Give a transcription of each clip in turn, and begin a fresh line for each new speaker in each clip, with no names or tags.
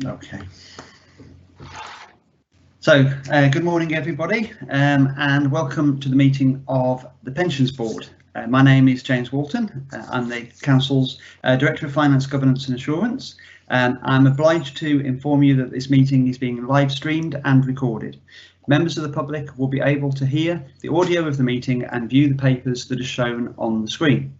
Okay. So, good morning, everybody, and welcome to the meeting of the Pensions Board. My name is James Walton. I'm the Council's Director of Finance, Governance and Assurance. I'm obliged to inform you that this meeting is being live streamed and recorded. Members of the public will be able to hear the audio of the meeting and view the papers that are shown on the screen.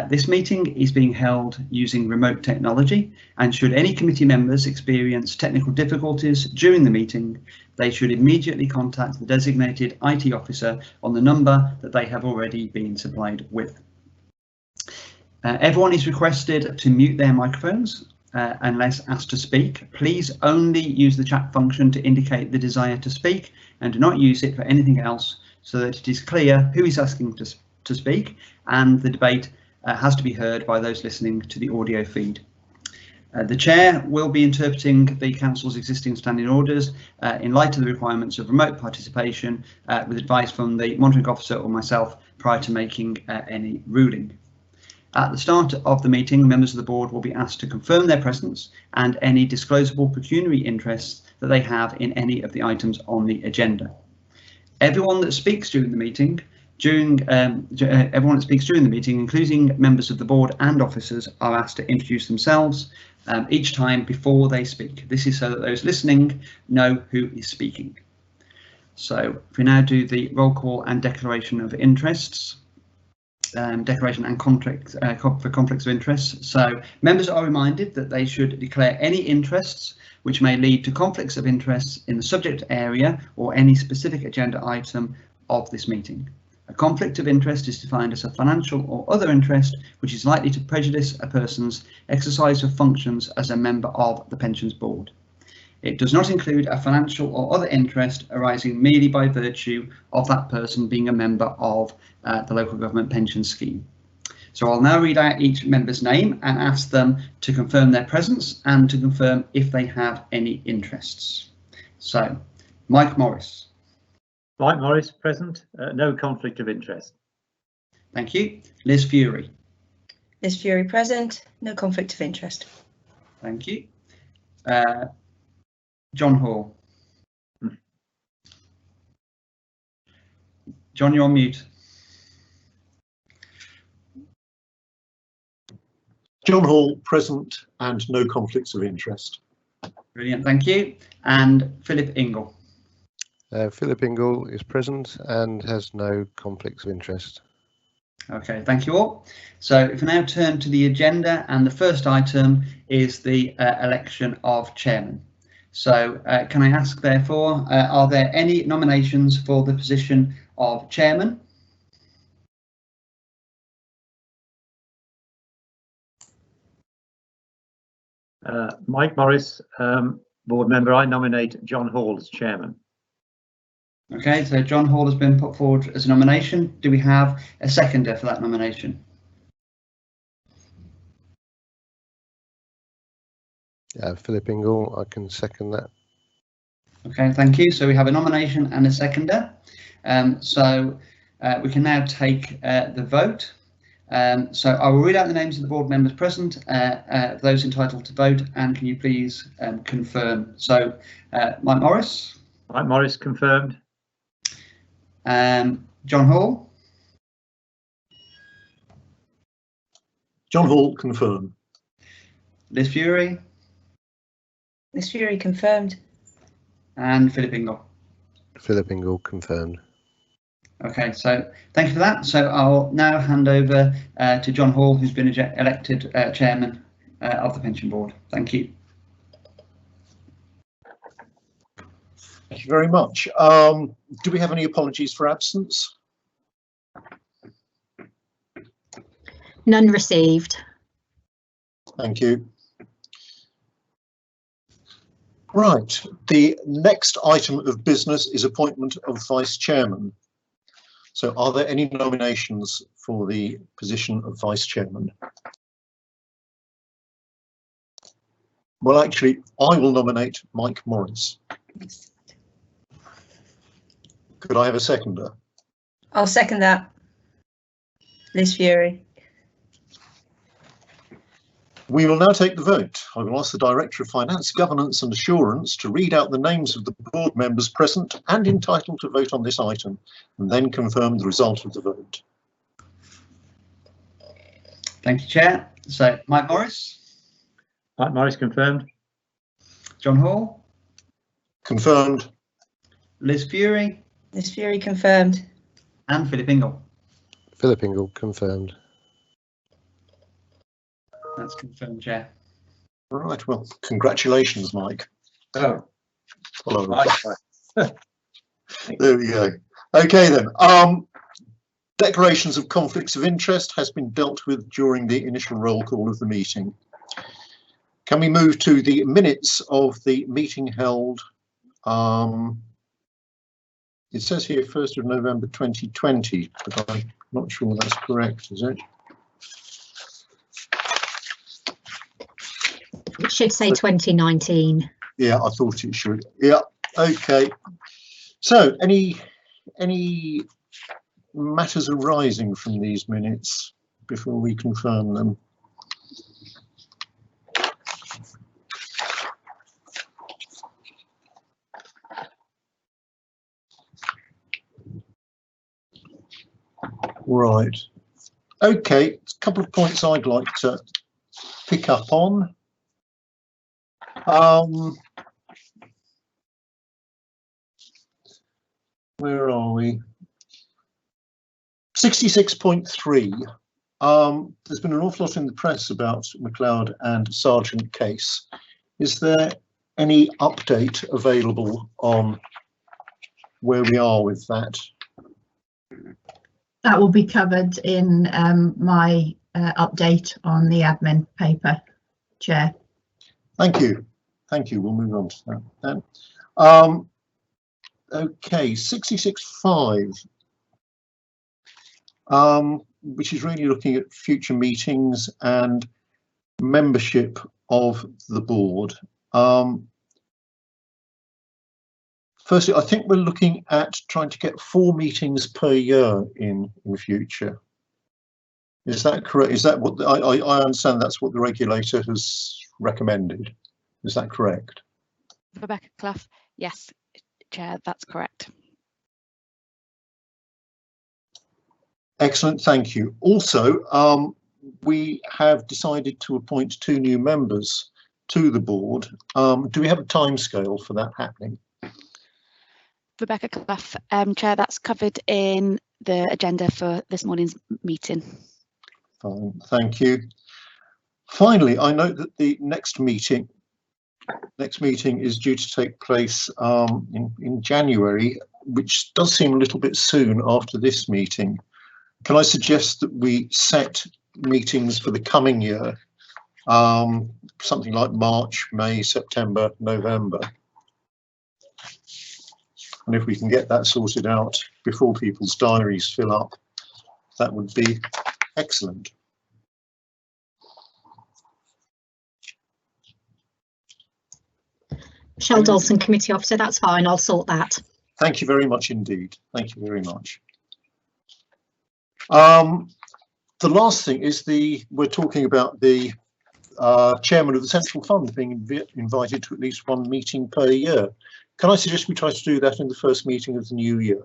This meeting is being held using remote technology, and should any committee members experience technical difficulties during the meeting, they should immediately contact the designated IT officer on the number that they have already been supplied with. Everyone is requested to mute their microphones unless asked to speak. Please only use the chat function to indicate the desire to speak, and do not use it for anything else, so that it is clear who is asking to speak, and the debate has to be heard by those listening to the audio feed. The Chair will be interpreting the Council's existing standing orders in light of the requirements of remote participation, with advice from the monitoring officer or myself prior to making any ruling. At the start of the meeting, members of the board will be asked to confirm their presence and any disclosable pecuniary interests that they have in any of the items on the agenda. Everyone that speaks during the meeting, including members of the board and officers, are asked to introduce themselves each time before they speak. This is so that those listening know who is speaking. So if we now do the roll call and declaration of interests, declaration and contracts for conflicts of interest. So members are reminded that they should declare any interests which may lead to conflicts of interest in the subject area or any specific agenda item of this meeting. A conflict of interest is defined as a financial or other interest which is likely to prejudice a person's exercise of functions as a member of the Pensions Board. It does not include a financial or other interest arising merely by virtue of that person being a member of the local government pension scheme. So I'll now read out each member's name and ask them to confirm their presence and to confirm if they have any interests. So, Mike Morris.
Mike Morris, present. No conflict of interest.
Thank you. Liz Fury.
Liz Fury, present. No conflict of interest.
Thank you. John Hall. John, you're on mute.
John Hall, present, and no conflicts of interest.
Brilliant, thank you. And Philip Ingle.
Philip Ingle is present and has no conflicts of interest.
Okay, thank you all. So if we now turn to the agenda, and the first item is the election of chairman. So can I ask, therefore, are there any nominations for the position of chairman?
Mike Morris, board member. I nominate John Hall as chairman.
Okay, so John Hall has been put forward as a nomination. Do we have a seconder for that nomination?
Philip Ingle, I can second that.
Okay, thank you. So we have a nomination and a seconder. We can now take the vote. So I will read out the names of the board members present, those entitled to vote, and can you please confirm? So Mike Morris.
Mike Morris, confirmed.
John Hall.
John Hall, confirmed.
Liz Fury.
Liz Fury, confirmed.
And Philip Ingle.
Philip Ingle, confirmed.
Okay, so thank you for that. So I'll now hand over to John Hall, who's been elected chairman of the Pension Board. Thank you.
Thank you very much. Do we have any apologies for absence?
None received.
Thank you. Right, the next item of business is appointment of vice chairman. So are there any nominations for the position of vice chairman? Well, actually, I will nominate Mike Morris. Could I have a seconder?
I'll second that. Liz Fury.
We will now take the vote. I will ask the Director of Finance, Governance and Assurance to read out the names of the board members present and entitled to vote on this item, and then confirm the result of the vote.
Thank you, Chair. So, Mike Morris,
Mike Morris, confirmed.
John Hall,
Confirmed.
Liz Fury,
Liz Fury, confirmed.
and Philip Ingle.
Philip Ingle, confirmed.
That's confirmed, Chair.
Right, well, congratulations, Mike.
Oh,
Hello.
right.
There we go. Okay then. Declarations of conflicts of interest has been dealt with during the initial roll call of the meeting. Can we move to the minutes of the meeting held? It says here 1st of November 2020, but I'm not sure that's correct, is it?
It should say 2019.
Yeah, I thought it should. Yeah, okay. So any matters arising from these minutes before we confirm them? Right. Okay, a couple of points I'd like to pick up on. Where are we? 66.3. There's been an awful lot in the press about McLeod and Sargent case. Is there any update available on where we are with that?
That will be covered in my update on the admin paper, Chair.
Thank you. Thank you. We'll move on to that then. Okay, 66.5, which is really looking at future meetings and membership of the board. Firstly, I think we're looking at trying to get 4 meetings per year in future. Is that correct? Is that what I understand? That's what the regulator has recommended. Is that correct?
Rebecca Clough, yes, Chair, that's correct.
Excellent, thank you. Also, we have decided to appoint 2 new members to the board. Do we have a timescale for that happening?
Rebecca Clough, Chair, that's covered in the agenda for this morning's meeting.
Fine, thank you. Finally, I note that the next meeting is due to take place in January, which does seem a little bit soon after this meeting. Can I suggest that we set meetings for the coming year, something like March, May, September, November? And if we can get that sorted out before people's diaries fill up, that would be excellent.
Michelle Dawson, Committee Officer, that's fine, I'll sort that.
Thank you very much indeed. Thank you very much. The last thing is we're talking about the chairman of the Central Fund being invited to at least 1 meeting per year. Can I suggest we try to do that in the first meeting of the new year?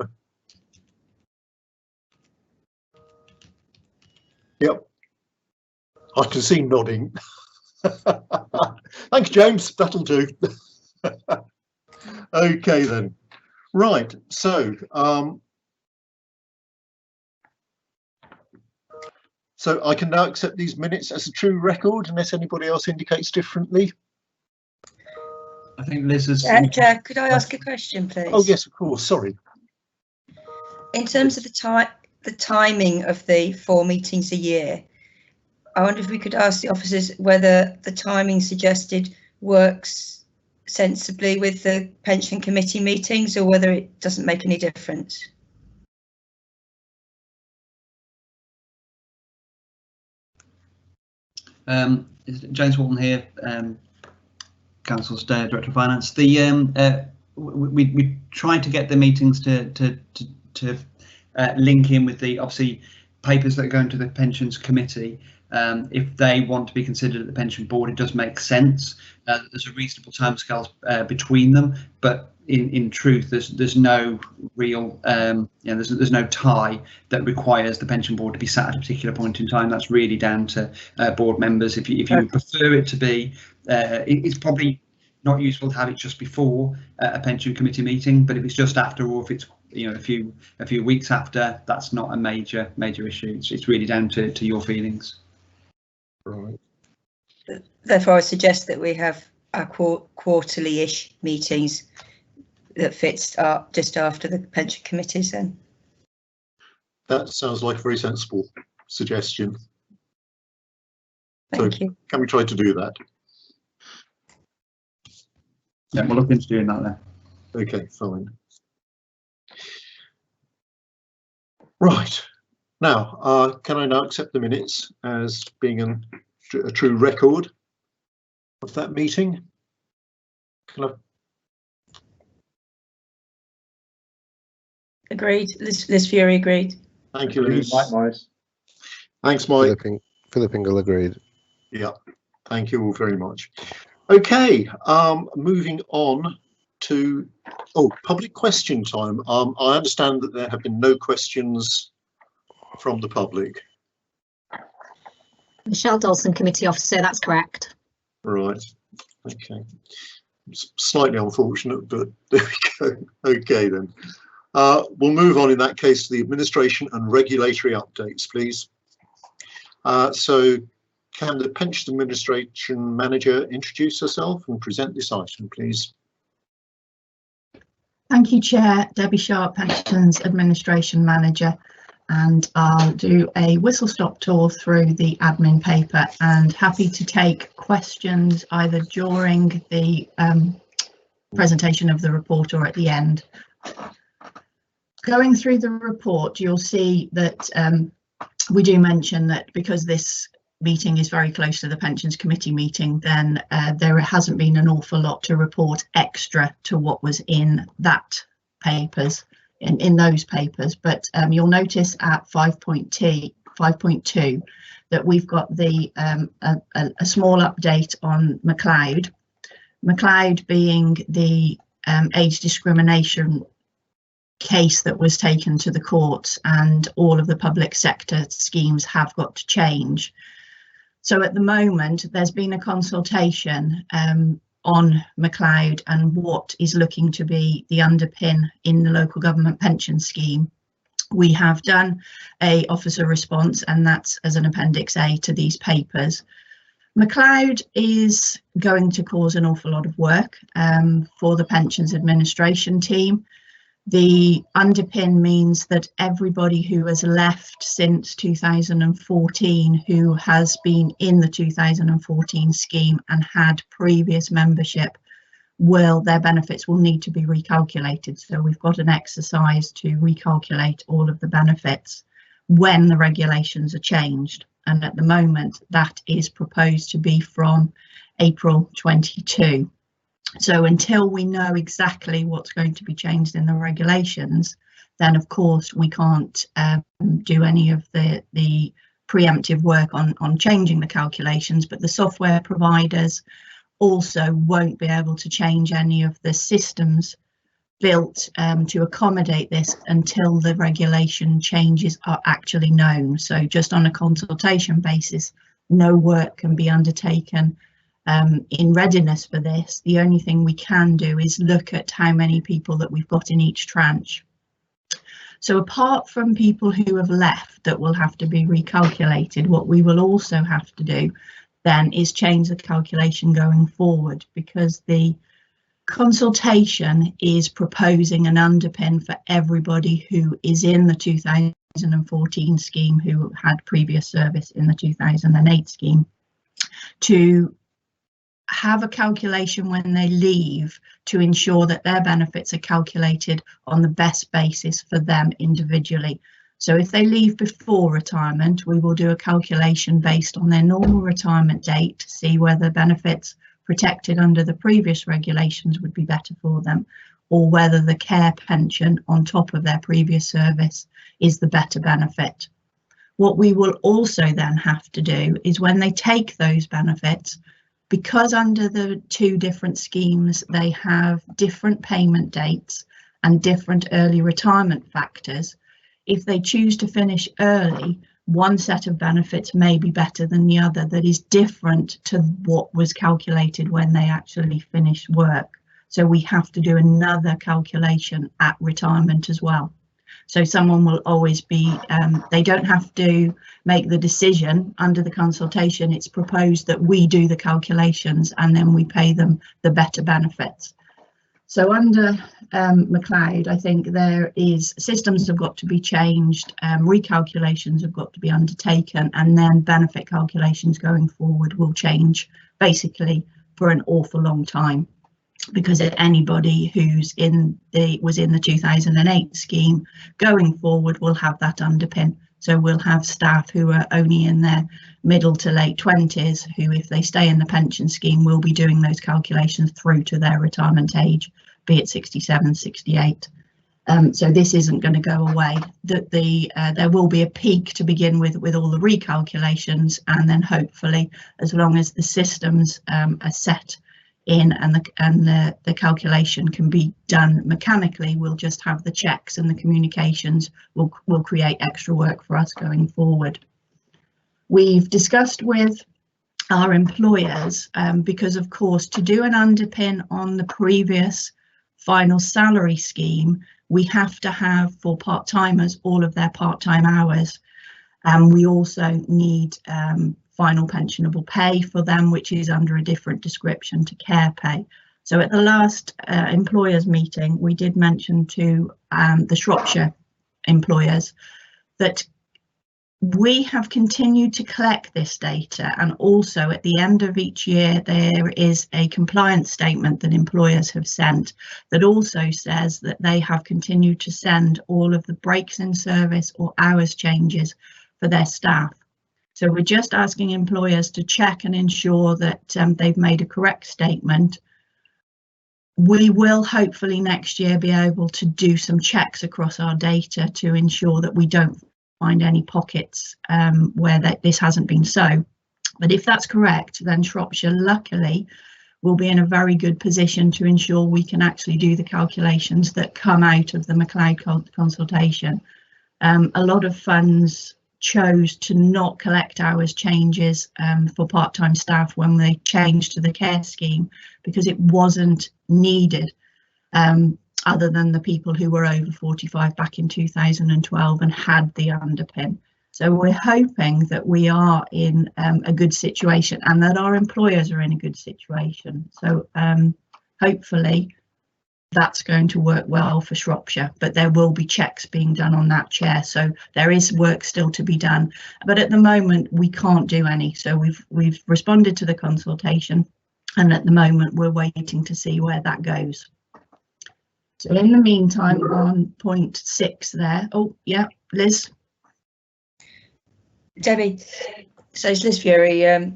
Yep. I can see nodding. Thanks, James. That'll do. Okay then. Right. So I can now accept these minutes as a true record unless anybody else indicates differently.
I think Liz has...
Chair, could I ask a question, please?
Oh yes, of course. Sorry.
In terms of the timing of the 4 meetings a year, I wonder if we could ask the officers whether the timing suggested works sensibly with the pension committee meetings or whether it doesn't make any difference.
James Walton here, Council's Director of Finance. We tried to get the meetings to link in with the obviously papers that are going to the pensions committee. If they want to be considered at the pension board, it does make sense. There's a reasonable timescale between them, but in truth, there's no real, there's no tie that requires the pension board to be sat at a particular point in time. That's really down to board members. If you prefer it to be, it's probably not useful to have it just before a pension committee meeting, but if it's just after, or if it's a few weeks after, that's not a major issue. It's really down to your feelings.
Right.
Therefore, I suggest that we have our quarterly-ish meetings that fits just after the pension committees then.
That sounds like a very sensible suggestion.
Thank you.
Can we try to do that?
Yeah, we'll look into doing that then.
Okay, fine. Right. Now, can I now accept the minutes as being a true record of that meeting? Can I?
Agreed. Liz Fury agreed.
Thank you,
Agreed,
Liz.
Mike Morris.
Thanks, Mike.
Philip Ingle agreed.
Yeah, thank you all very much. Okay, moving on to public question time. I understand that there have been no questions from the public.
Michelle Dawson, committee officer, that's correct.
Right. Okay. It's slightly unfortunate, but there we go. Okay then. We'll move on in that case to the administration and regulatory updates, please. So can the Pension Administration Manager introduce herself and present this item, please?
Thank you, Chair. Debbie Sharp, Pensions Administration Manager, and I'll do a whistle-stop tour through the admin paper, and happy to take questions either during the presentation of the report or at the end. Going through the report, you'll see that we do mention that because this meeting is very close to the Pensions Committee meeting, then there hasn't been an awful lot to report extra to what was in that papers, in those papers. But you'll notice at 5.2 that we've got the a small update on McLeod. McLeod being the age discrimination case that was taken to the courts, and all of the public sector schemes have got to change. So at the moment, there's been a consultation on McLeod and what is looking to be the underpin in the local government pension scheme. We have done a officer response, and that's as an Appendix A to these papers. McLeod is going to cause an awful lot of work for the pensions administration team. The underpin means that everybody who has left since 2014, who has been in the 2014 scheme and had previous membership, their benefits will need to be recalculated. So we've got an exercise to recalculate all of the benefits when the regulations are changed. And at the moment, that is proposed to be from April 22. So until we know exactly what's going to be changed in the regulations, then of course we can't do any of the preemptive work on changing the calculations, but the software providers also won't be able to change any of the systems built to accommodate this until the regulation changes are actually known. So just on a consultation basis, no work can be undertaken in readiness for this. The only thing we can do is look at how many people that we've got in each tranche. So apart from people who have left that will have to be recalculated, what we will also have to do then is change the calculation going forward, because the consultation is proposing an underpin for everybody who is in the 2014 scheme who had previous service in the 2008 scheme to have a calculation when they leave to ensure that their benefits are calculated on the best basis for them individually. So if they leave before retirement, we will do a calculation based on their normal retirement date to see whether benefits protected under the previous regulations would be better for them, or whether the care pension on top of their previous service is the better benefit. What we will also then have to do is when they take those benefits, because under the two different schemes, they have different payment dates and different early retirement factors. If they choose to finish early, one set of benefits may be better than the other that is different to what was calculated when they actually finish work. So we have to do another calculation at retirement as well. So someone will always be, they don't have to make the decision under the consultation. It's proposed that we do the calculations and then we pay them the better benefits. So under McLeod, I think there is systems have got to be changed, recalculations have got to be undertaken, and then benefit calculations going forward will change basically for an awful long time, because anybody who's was in the 2008 scheme going forward will have that underpin. So we'll have staff who are only in their middle to late 20s who, if they stay in the pension scheme, will be doing those calculations through to their retirement age, be it 67, 68. So this isn't going to go away. There will be a peak to begin with all the recalculations, and then hopefully, as long as the systems are set in and the calculation can be done mechanically, we'll just have the checks and the communications will create extra work for us going forward. We've discussed with our employers because of course to do an underpin on the previous final salary scheme, we have to have for part-timers all of their part-time hours, and we also need final pensionable pay for them, which is under a different description to care pay. So at the last employers meeting, we did mention to the Shropshire employers that we have continued to collect this data, and also at the end of each year there is a compliance statement that employers have sent that also says that they have continued to send all of the breaks in service or hours changes for their staff. So we're just asking employers to check and ensure that they've made a correct statement. We will hopefully next year be able to do some checks across our data to ensure that we don't find any pockets where this hasn't been so. But if that's correct, then Shropshire luckily will be in a very good position to ensure we can actually do the calculations that come out of the McLeod consultation. A lot of funds chose to not collect hours changes for part-time staff when they changed to the care scheme because it wasn't needed, other than the people who were over 45 back in 2012 and had the underpin. So we're hoping that we are in a good situation and that our employers are in a good situation. So hopefully that's going to work well for Shropshire, but there will be checks being done on that chair, so there is work still to be done, but at the moment we can't do any. So we've responded to the consultation, and at the moment we're waiting to see where that goes. So in the meantime, on point 6 there, oh yeah, Liz.
Debbie, so it's Liz Fury. I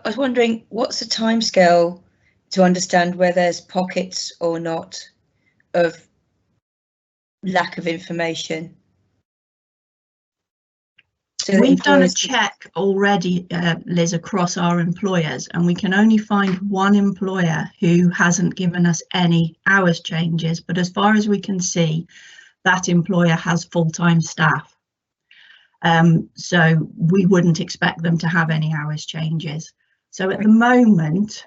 was wondering, what's the timescale to understand where there's pockets or not of lack of information? So
we've done a check already, Liz, across our employers, and we can only find one employer who hasn't given us any hours changes, but as far as we can see, that employer has full-time staff. So we wouldn't expect them to have any hours changes. So at the moment,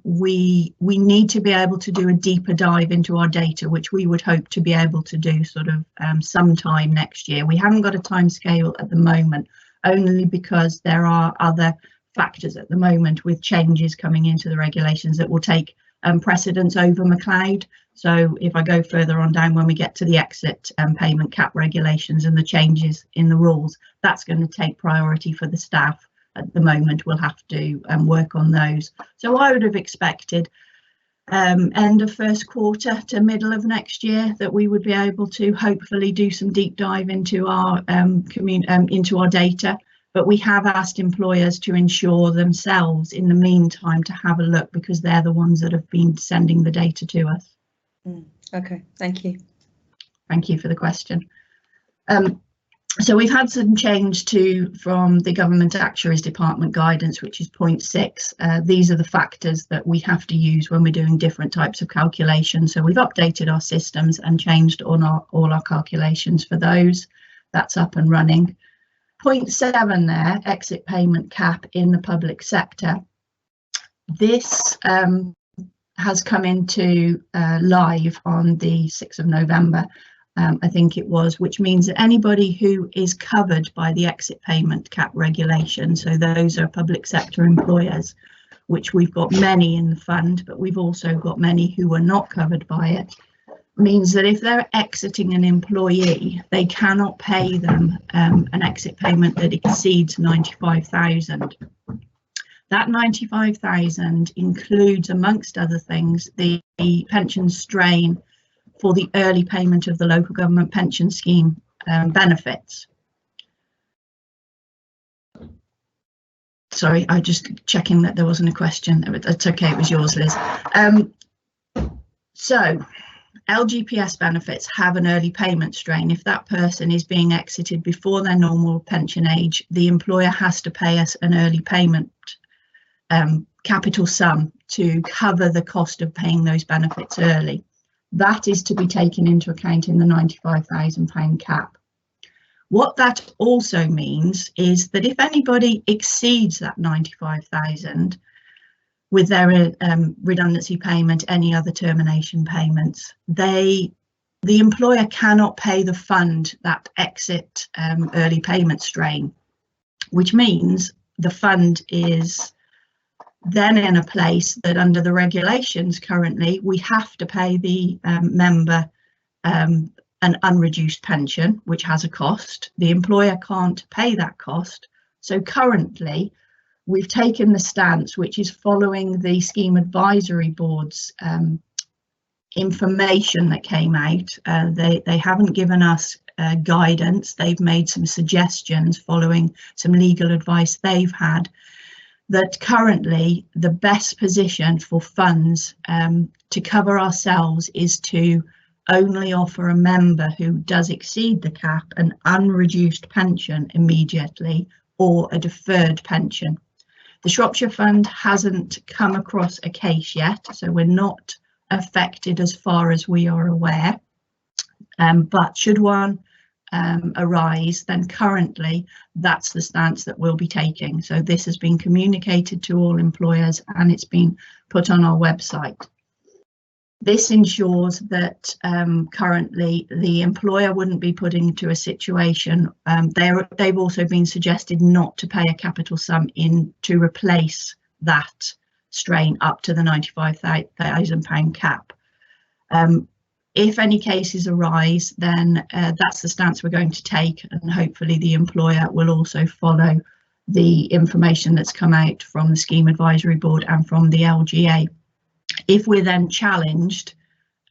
we need to be able to do a deeper dive into our data, which we would hope to be able to do sort of sometime next year. We haven't got a time scale at the moment, only because there are other factors at the moment with changes coming into the regulations that will take precedence over McLeod. So if I go further on down, when we get to the exit payment cap regulations and the changes in the rules, that's going to take priority for the staff. At the moment, we'll have to work on those. So I would have expected end of first quarter to middle of next year that we would be able to hopefully do some deep dive into our into our data. But we have asked employers to ensure themselves in the meantime to have a look, because they're the ones that have been sending the data to us.
Okay, thank you.
Thank you for the question. So we've had some change from the Government Actuaries Department guidance, which is point 6. These are the factors that we have to use when we're doing different types of calculations. So we've updated our systems and changed all our calculations for those. That's up and running. Point 7 there, exit payment cap in the public sector. This has come into live on the 6th of November. I think it was, which means that anybody who is covered by the exit payment cap regulation, so those are public sector employers, which we've got many in the fund, but we've also got many who are not covered by it, means that if they're exiting an employee, they cannot pay them an exit payment that exceeds 95,000. That 95,000 includes, amongst other things, the pension strain for the early payment of the local government pension scheme benefits. Sorry, I just checking that there wasn't a question. That's okay, it was yours, Liz. So LGPS benefits have an early payment strain. If that person is being exited before their normal pension age, the employer has to pay us an early payment capital sum to cover the cost of paying those benefits early. That is to be taken into account in the £95,000 cap. What that also means is that if anybody exceeds that 95,000 with their redundancy payment, any other termination payments, the employer cannot pay the fund that exit early payment strain, which means the fund is then in a place that under the regulations currently, we have to pay the member an unreduced pension, which has a cost. The employer can't pay that cost. So currently, we've taken the stance, which is following the Scheme Advisory Board's information that came out. They haven't given us guidance. They've made some suggestions following some legal advice they've had, that currently the best position for funds to cover ourselves is to only offer a member who does exceed the cap an unreduced pension immediately or a deferred pension. The Shropshire Fund hasn't come across a case yet, so we're not affected as far as we are aware. But should one arise, then currently that's the stance that we'll be taking. So this has been communicated to all employers and it's been put on our website. This ensures that currently the employer wouldn't be put into a situation. They've also been suggested not to pay a capital sum in to replace that strain up to the £95,000 cap. If any cases arise, then that's the stance we're going to take, and hopefully the employer will also follow the information that's come out from the Scheme Advisory Board and from the LGA. If we're then challenged,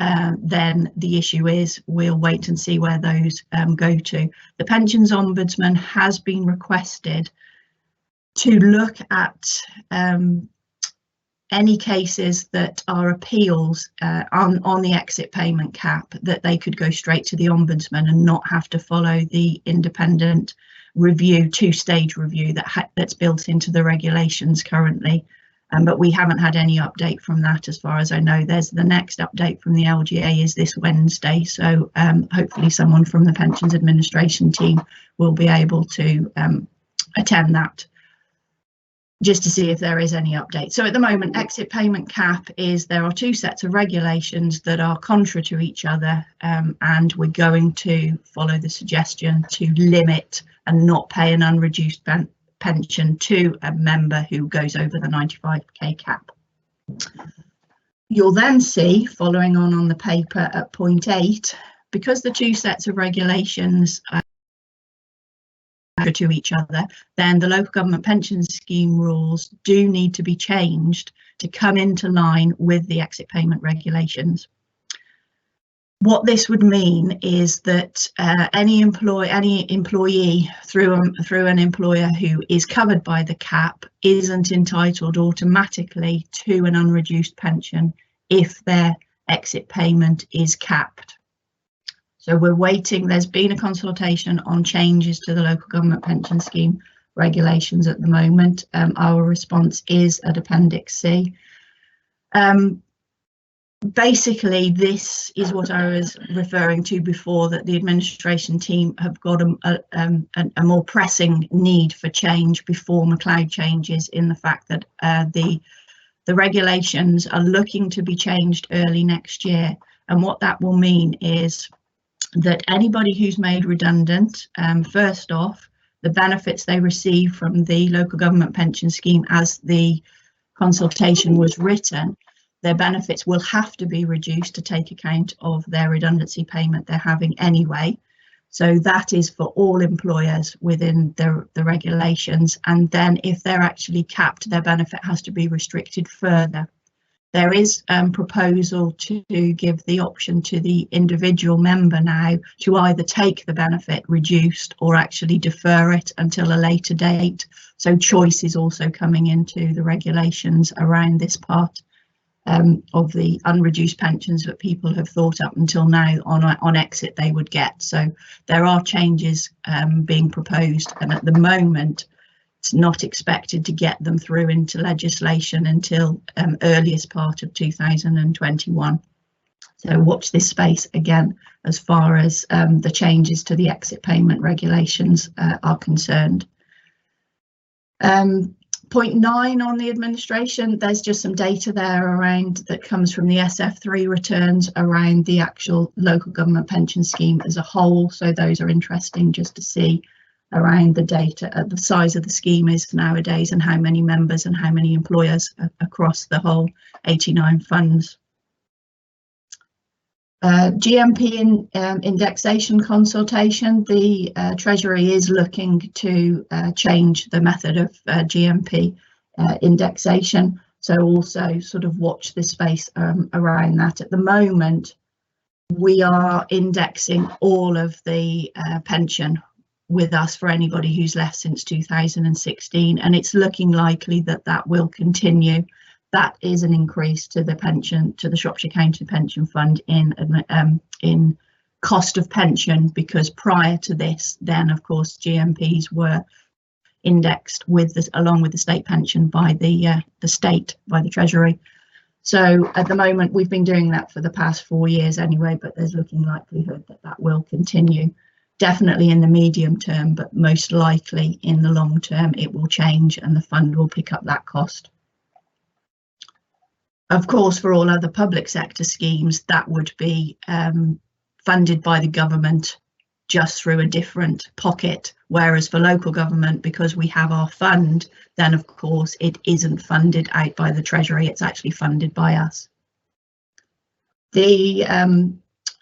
then the issue is we'll wait and see where those go to. The Pensions Ombudsman has been requested to look at any cases that are appeals on the exit payment cap, that they could go straight to the Ombudsman and not have to follow the independent review, two-stage review that's built into the regulations currently. But we haven't had any update from that as far as I know. There's the next update from the LGA is this Wednesday, so hopefully someone from the Pensions Administration team will be able to attend that, just to see if there is any update. So at the moment, exit payment cap is, there are two sets of regulations that are contrary to each other, and we're going to follow the suggestion to limit and not pay an unreduced pension to a member who goes over the 95k cap. You'll then see, following on the paper at point 8, because the two sets of regulations to each other, then the local government pension scheme rules do need to be changed to come into line with the exit payment regulations. What this would mean is that any employee through an employer who is covered by the cap isn't entitled automatically to an unreduced pension if their exit payment is capped. So we're waiting. There's been a consultation on changes to the local government pension scheme regulations at the moment. Our response is at Appendix C. Basically, this is what I was referring to before, that the administration team have got a more pressing need for change before McLeod changes, in the fact that the regulations are looking to be changed early next year. And what that will mean is that anybody who's made redundant, first off, the benefits they receive from the local government pension scheme as the consultation was written, their benefits will have to be reduced to take account of their redundancy payment they're having anyway. So that is for all employers within the regulations. And then if they're actually capped, their benefit has to be restricted further. There is proposal to give the option to the individual member now to either take the benefit reduced or actually defer it until a later date. So choice is also coming into the regulations around this part of the unreduced pensions that people have thought up until now on exit they would get. So there are changes being proposed, and at the moment it's not expected to get them through into legislation until earliest part of 2021. So watch this space again as far as the changes to the exit payment regulations are concerned. Point 9 on the administration, there's just some data there around that comes from the SF3 returns around the actual local government pension scheme as a whole. So those are interesting just to see around the data, the size of the scheme is nowadays and how many members and how many employers across the whole 89 funds. GMP indexation consultation, the Treasury is looking to change the method of GMP indexation, so also sort of watch this space around that. At the moment we are indexing all of the pension with us for anybody who's left since 2016, and it's looking likely that that will continue. That is an increase to the pension, to the Shropshire County Pension Fund in cost of pension, because prior to this, then of course GMPs were indexed with this, along with the state pension by the state, by the Treasury. So at the moment we've been doing that for the past 4 years anyway, but there's looking likelihood that that will continue. Definitely in the medium term, but most likely in the long term it will change and the fund will pick up that cost. Of course, for all other public sector schemes, that would be funded by the government just through a different pocket, whereas for local government, because we have our fund, then of course it isn't funded out by the Treasury, it's actually funded by us. The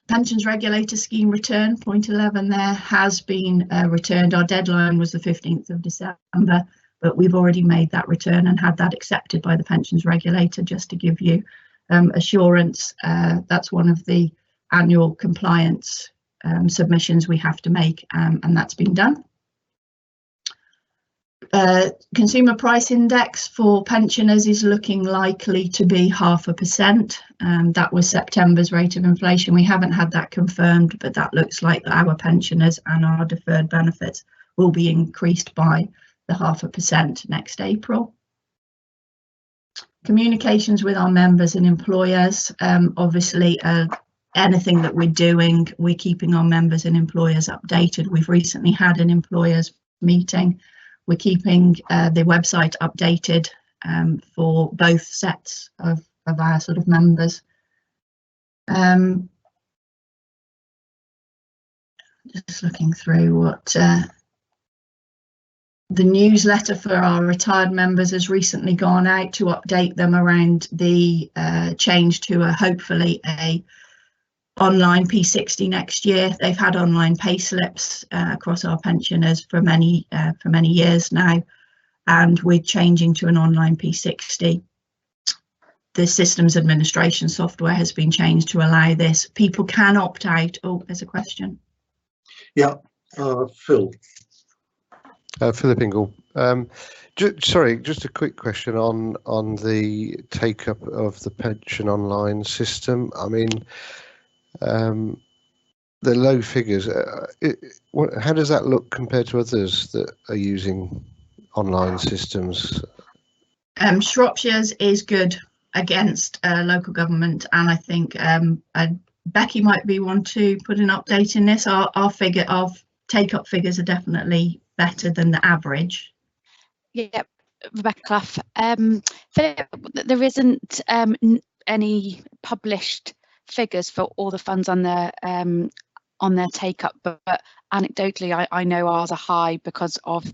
Pensions Regulator Scheme return, point 11 there, has been returned. Our deadline was the 15th of December. But we've already made that return and had that accepted by the Pensions Regulator, just to give you assurance. That's one of the annual compliance submissions we have to make, and that's been done. Consumer Price Index for pensioners is looking likely to be 0.5%. That was September's rate of inflation. We haven't had that confirmed, but that looks like our pensioners and our deferred benefits will be increased by the 0.5% next April. Communications with our members and employers, obviously anything that we're doing, we're keeping our members and employers updated. We've recently had an employers meeting. We're keeping the website updated for both sets of our sort of members. Just looking through what the newsletter for our retired members has recently gone out to update them around the change to hopefully a online P60 next year. They've had online pay slips across our pensioners for many years now, and we're changing to an online P60. The systems administration software has been changed to allow this. People can opt out. Oh, there's a question.
Yeah, Phil.
Philip Ingle. Sorry, just a quick question on the take up of the pension online system. I mean, the low figures, how does that look compared to others that are using online systems?
Shropshire's is good against local government, and I think Becky might be one to put an update in this. Our figure of take-up figures are definitely better than the average.
Yeah, Rebecca Clough. There isn't any published figures for all the funds on their take-up, but anecdotally, I know ours are high because of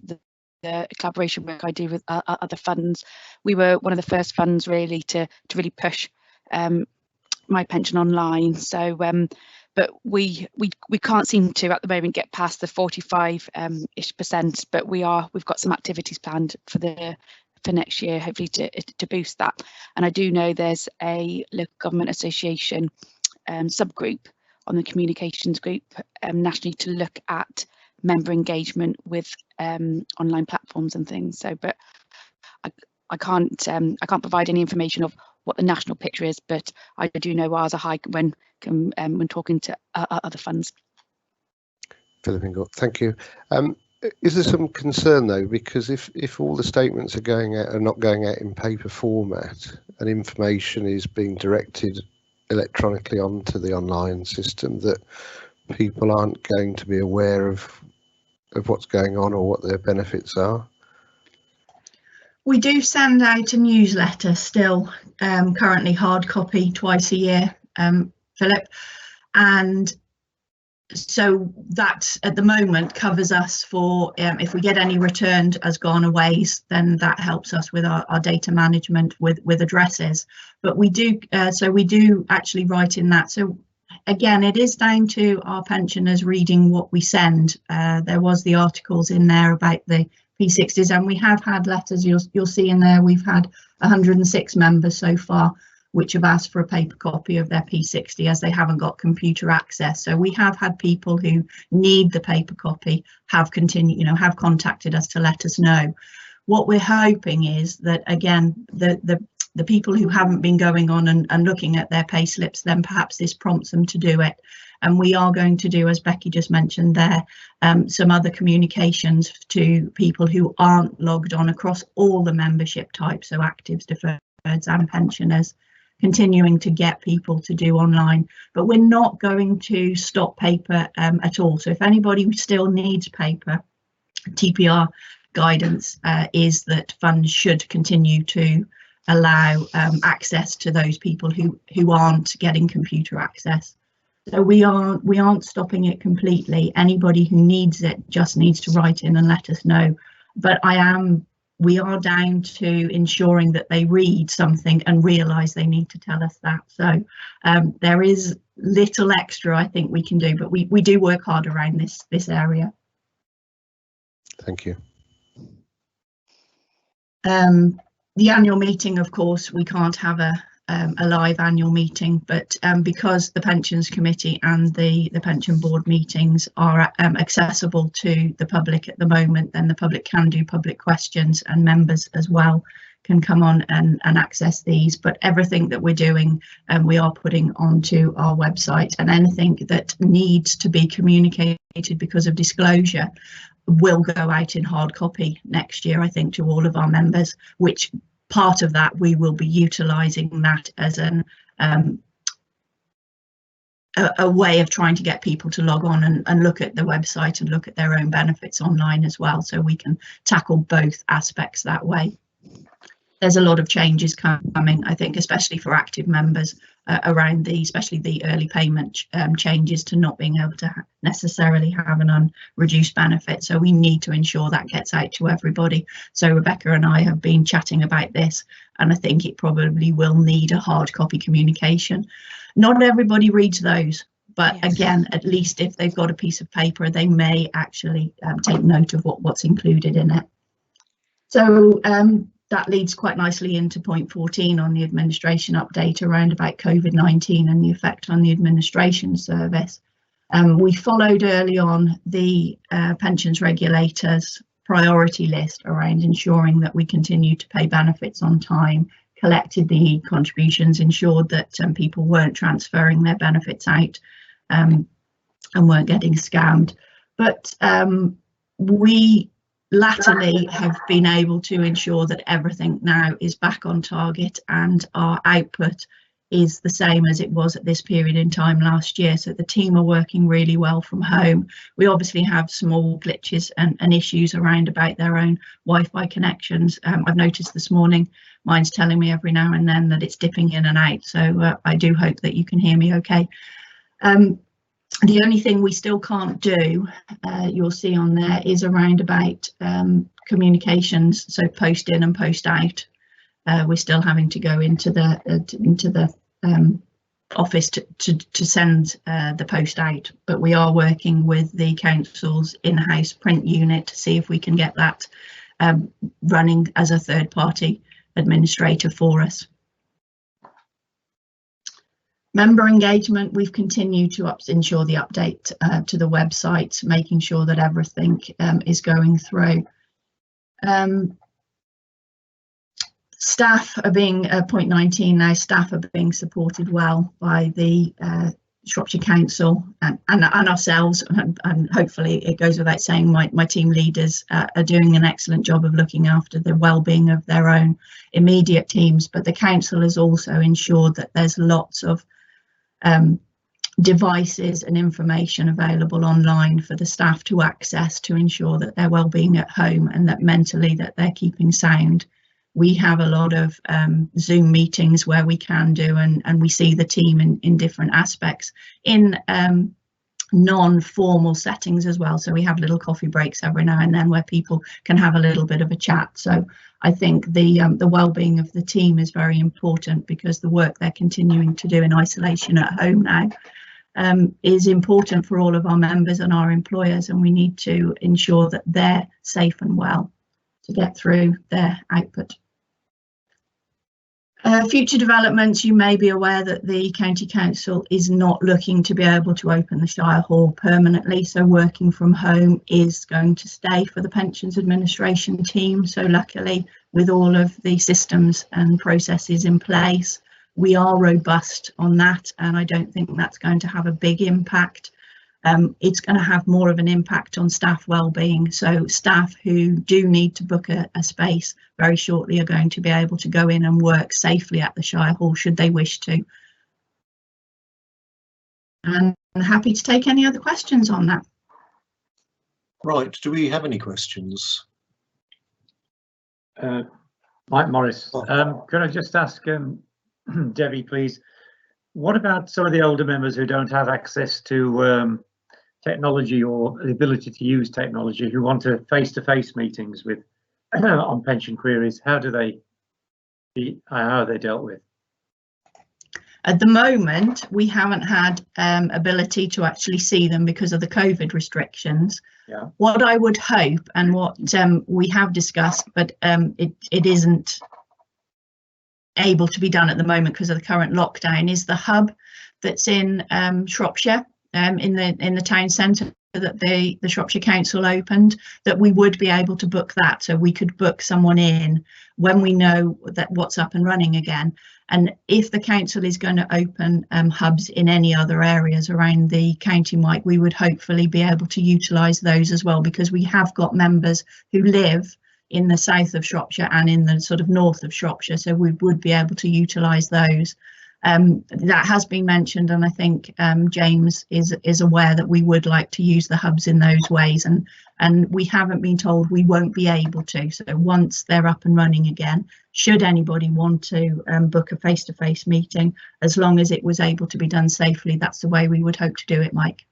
the collaboration work I do with other funds. We were one of the first funds really to really push My Pension Online. So, but we can't seem to at the moment get past the 45-ish%. But we've got some activities planned for next year, hopefully to boost that. And I do know there's a local government association subgroup on the communications group nationally to look at member engagement with online platforms and things. So, but I can't provide any information of what the national picture is, but I do know ours are high when talking to other funds.
Philip Ingle, thank you. Is there some concern though, because if all the statements are not going out in paper format and information is being directed electronically onto the online system, that people aren't going to be aware of what's going on or what their benefits are?
We do send out a newsletter still, currently hard copy twice a year, Philip, and so that at the moment covers us for if we get any returned as gonaways, then that helps us with our data management with addresses. But we do we do actually write in that. So again, it is down to our pensioners reading what we send. There was the articles in there about the P60s, and we have had letters. You'll see in there we've had 106 members so far which have asked for a paper copy of their P60 as they haven't got computer access. So we have had people who need the paper copy have contacted us to let us know. What we're hoping is that, again, the people who haven't been going on and looking at their pay slips, then perhaps this prompts them to do it. And we are going to do, as Becky just mentioned there, some other communications to people who aren't logged on across all the membership types, so actives, deferreds and pensioners, continuing to get people to do online. But we're not going to stop paper at all. So if anybody still needs paper, TPR guidance is that funds should continue to allow access to those people who aren't getting computer access. So we aren't stopping it completely. Anybody who needs it just needs to write in and let us know. But we are down to ensuring that they read something and realise they need to tell us that. So there is little extra I think we can do, but we do work hard around this area.
Thank you.
The annual meeting, of course, we can't have a live annual meeting, but because the Pensions Committee and the Pension Board meetings are accessible to the public at the moment, then the public can do public questions, and members as well can come on and access these. But everything that we're doing, we are putting onto our website, and anything that needs to be communicated because of disclosure will go out in hard copy next year, I think, to all of our members, which part of that we will be utilising that as a way of trying to get people to log on and look at the website and look at their own benefits online as well, so we can tackle both aspects that way. There's a lot of changes coming, I think, especially for active members around especially the early payment changes to not being able to necessarily have an unreduced benefit. So we need to ensure that gets out to everybody. So Rebecca and I have been chatting about this, and I think it probably will need a hard copy communication. Not everybody reads those, but yes, again, at least if they've got a piece of paper, they may actually take note of what's included in it. So that leads quite nicely into point 14 on the administration update around about COVID-19 and the effect on the administration service. We followed early on the pensions regulators' priority list around ensuring that we continue to pay benefits on time, collected the contributions, ensured that people weren't transferring their benefits out and weren't getting scammed. But we latterly have been able to ensure that everything now is back on target and our output is the same as it was at this period in time last year. So the team are working really well from home. We obviously have small glitches and issues around about their own Wi-Fi connections. I've noticed this morning mine's telling me every now and then that it's dipping in and out. So I do hope that you can hear me okay. The only thing we still can't do, you'll see on there, is around about communications, so post in and post out. We're still having to go into the office to send the post out, but we are working with the council's in-house print unit to see if we can get that running as a third-party administrator for us. Member engagement, we've continued to ensure the update to the website, making sure that everything is going through. Staff are being, point 19 now, staff are being supported well by the Shropshire Council and ourselves, and hopefully it goes without saying my team leaders are doing an excellent job of looking after the well-being of their own immediate teams, but the council has also ensured that there's lots of devices and information available online for the staff to access to ensure that their well-being at home and that mentally that they're keeping sound. We have a lot of Zoom meetings where we can do, and we see the team in different aspects in non-formal settings as well. So we have little coffee breaks every now and then where people can have a little bit of a chat. So I think the well-being of the team is very important, because the work they're continuing to do in isolation at home now is important for all of our members and our employers, and we need to ensure that they're safe and well to get through their output. Future developments, you may be aware that the County Council is not looking to be able to open the Shire Hall permanently, so working from home is going to stay for the Pensions Administration team. So luckily, with all of the systems and processes in place, we are robust on that, and I don't think that's going to have a big impact. It's going to have more of an impact on staff well-being. So staff who do need to book a space very shortly are going to be able to go in and work safely at the Shire Hall should they wish to. And I'm happy to take any other questions on that.
Right, do we have any questions?
Mike Morris, could I just ask Debbie, please, what about some of the older members who don't have access to technology or the ability to use technology, who want to face-to-face meetings with on pension queries? How are they dealt with?
At the moment, we haven't had ability to actually see them because of the COVID restrictions.
Yeah.
What I would hope, and what we have discussed, but it isn't able to be done at the moment because of the current lockdown, is the hub that's in Shropshire, in the town centre that the Shropshire Council opened, that we would be able to book that, so we could book someone in when we know that what's up and running again. And if the council is going to open hubs in any other areas around the county, Mike, we would hopefully be able to utilise those as well, because we have got members who live in the south of Shropshire and in the sort of north of Shropshire, so we would be able to utilise those. That has been mentioned, and I think James is aware that we would like to use the hubs in those ways, and we haven't been told we won't be able to. So once they're up and running again, should anybody want to book a face-to-face meeting, as long as it was able to be done safely, that's the way we would hope to do it, Mike.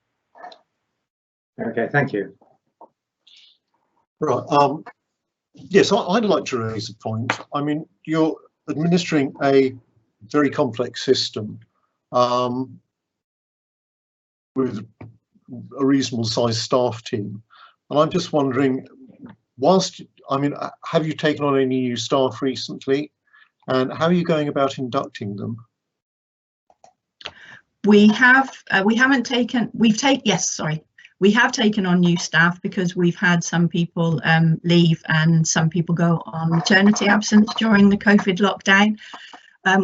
Okay, thank you.
Right. Yes, I'd like to raise a point. I mean, you're administering a very complex system with a reasonable sized staff team, and I'm just wondering, have you taken on any new staff recently, and how are you going about inducting them?
We have taken on new staff because we've had some people leave and some people go on maternity absence during the COVID lockdown.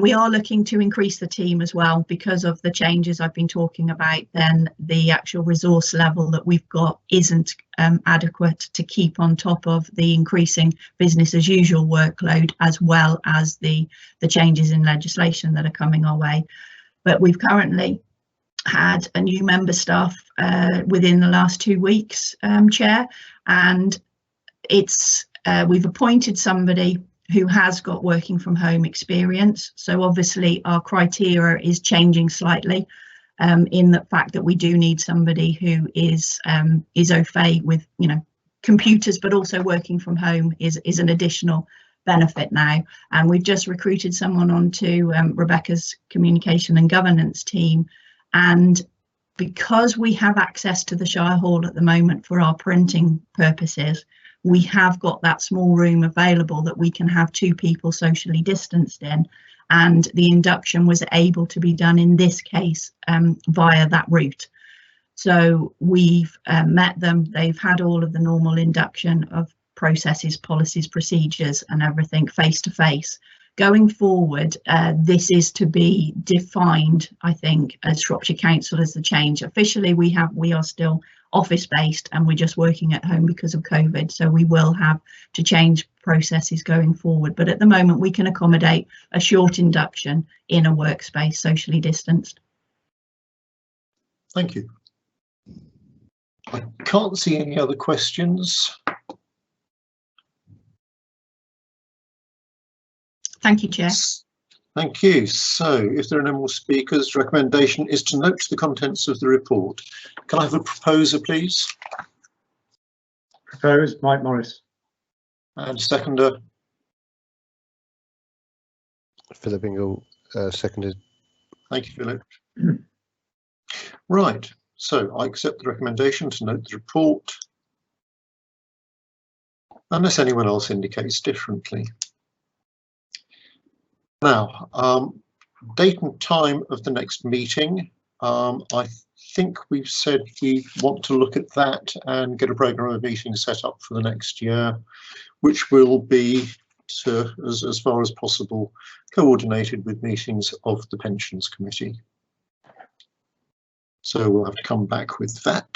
We are looking to increase the team as well because of the changes I've been talking about. Then the actual resource level that we've got isn't adequate to keep on top of the increasing business as usual workload, as well as the changes in legislation that are coming our way. But we've currently had a new member staff within the last 2 weeks, Chair, and we've appointed somebody who has got working from home experience. So obviously our criteria is changing slightly in the fact that we do need somebody who is au fait with, you know, computers, but also working from home is an additional benefit now. And we've just recruited someone onto Rebecca's communication and governance team. And because we have access to the Shire Hall at the moment for our printing purposes, we have got that small room available that we can have 2 people socially distanced in, and the induction was able to be done in this case via that route. So we've met them, they've had all of the normal induction of processes, policies, procedures and everything face to face. Going forward, this is to be defined, I think, as Shropshire Council as the change. Officially, we are still office based and we're just working at home because of COVID. So we will have to change processes going forward. But at the moment, we can accommodate a short induction in a workspace, socially distanced.
Thank you. I can't see any other questions.
Thank you, Chair.
Thank you. So if there are no more speakers, recommendation is to note the contents of the report. Can I have a proposer, please?
Proposed, Mike Morris.
And seconder?
Philip Ingle, seconded.
Thank you, Philip. Right, so I accept the recommendation to note the report, unless anyone else indicates differently. Now, date and time of the next meeting. I think we've said we want to look at that and get a programme of meetings set up for the next year, which will be, as far as possible, coordinated with meetings of the Pensions Committee. So we'll have to come back with that.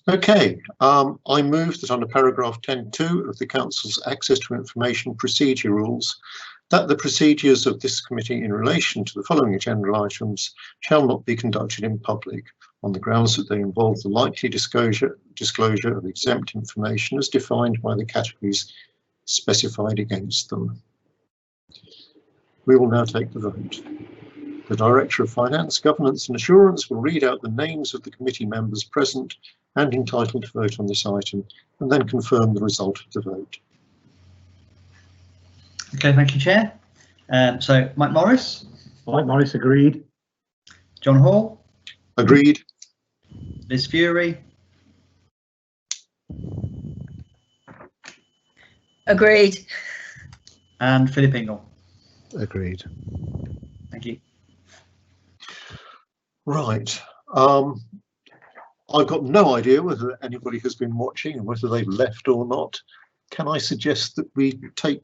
Okay, I move that under paragraph 10.2 of the Council's Access to Information Procedure Rules, that the procedures of this committee in relation to the following agenda items shall not be conducted in public on the grounds that they involve the likely disclosure of exempt information as defined by the categories specified against them. We will now take the vote. The Director of Finance, Governance and Assurance will read out the names of the committee members present and entitled to vote on this item, and then confirm the result of the vote.
Okay, thank you, Chair. So Mike Morris.
Mike Morris, agreed.
John Hall.
Agreed.
Liz Fury.
Agreed.
And Philip Ingle.
Agreed.
Thank you.
Right. I've got no idea whether anybody has been watching and whether they've left or not. Can I suggest that we take